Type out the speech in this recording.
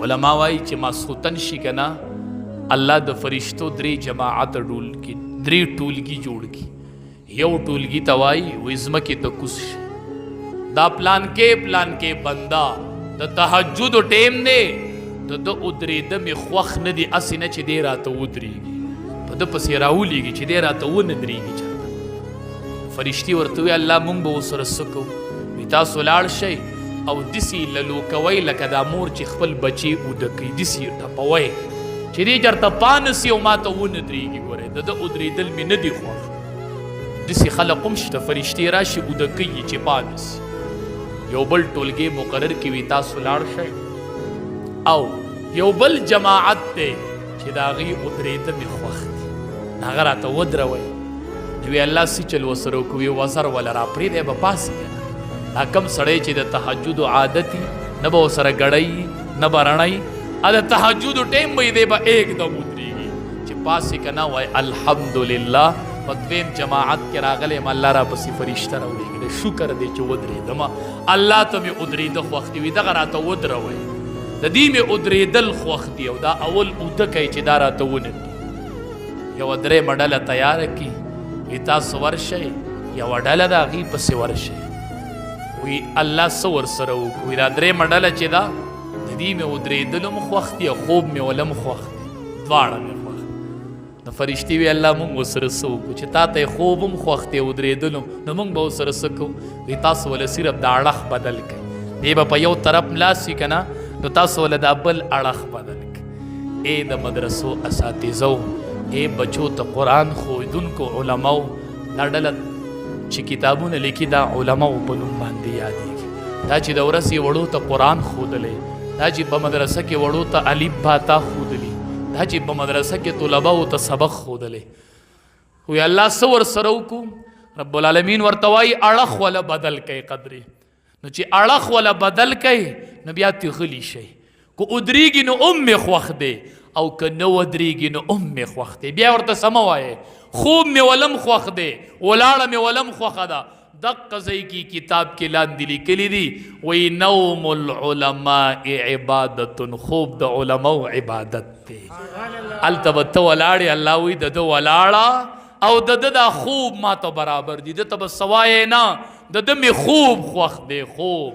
علما وایي چې ماسخوتن شي که نه الله د فرشتو درې جماعت درې ټولګي جوړ کړي. یو ټولګي ته وایي وایي ځمکې ته کوز شي، دا پلان کې بنده د تهجد ټیم دی، د ده ودرېده مې خوښ نه دي، هسې نه چې دی راته ودرېږي، په ده پسې راولېږي چې دی راته ونه درېږي چېرته. فرشتي ورته ووایي الله مونږ به ورسره څه کوو؟ وایي تاسو لاړ شئ او داسې للو کوئ لکه دا مور چې خپل بچی اوده کوي، داسې ټپوئ چې دی چېرته پانه سي او ما ته ونه درېږي. ګورئ د ده ودرېدل مې نه دي خوښ. داسې خلق هم شته فرشتې راشي اوده کوي چې پانه سي. یو بل ټولګی مقرر کړي وي تاسو لاړ شئ، او یو بل جماعت دی چې د هغې ودرېده مې خوښ دي، هغه راته ودروئ. نو وی الله څه چل ورسره وکړو؟ وی وزر وله راپرېږدی به پاسې که نه. دا کم سړی چې د تهجدو عادت وي نه به ورسره ګړی نه به رڼی، د تهجدو ټیم به یې دی به ایکدم ودرېږي چې پاسې که نه وایي الحمدلله په دویم جماعت کې راغلی یم، الله راپسې فرشته راولېږلی، شکر دی چې ودرېدمه، الله ته مې ودرېده خوښ دي. وي دغه راته ودروئ، د دې مې ودرېدل خوښ دي او دا اول اوده کوي چې دا راته ونه کړي. یوه درېیمه ډله تیاره کړي، وي تاسو ورشئ، یوه ډله د هغې پسې ورشئ. وی الله څه ورسره وکړو؟ وی دا درېیمه ډله چې ده د دې مې ودرېدل هم خوښ دي او خوب مې ول هم خوښ دي، دواړه مې خوښ دي. نو فرشتې وی الله مونږ ورسره څه وکړو چې تا ته یې خوب هم خوښ دی ودرېدل هم، نو مونږ به ورسره څه کوو؟ وی تاسو وله صرف د اړخ بدل کړئ، دی به په یو طرف ملاس وي که نه، نو تاسو وله دا بل اړخ بدل کړئ. ای د مدرسو اساتذو، ای بچو ته قرآن ښودونکو علماو، دا ډله چې کتابونه لیکي دا علماو په نوم باندې یادېږي. دا چې د ورځې وړو ته قرآن ښودلی، دا چې په مدرسه کې وړو ته الف با تا ښودلي، دا چې په مدرسه کې طلباو ته سبق ښودلی. وی الله څه ورسره وکړو؟ رب العالمین ورته وایي اړخ وله بدل کوي قدرې. نو چې اړخ وله بدل کوي نو بیا ترې غلي شئ، که ودرېږي نو ام مې خوښ دی او که نه ودرېږي نو ام مې خوښ دی. بیا ورته څه مه وایې، خوب مې ولم خوښ دی، ولاړه مې ولم خوښه ده. دقه ځای کې کتاب کې لاندې لیکلي دي وایي نوم العلماء عبادت، خوب د علماو عبادت دی. هلته به ته ولاړې، الله وایي د ده ولاړه او د ده دا خوب ما ته برابر دي، ده ته به څه وایې نه، د ده مې خوب خوښ دی، خوب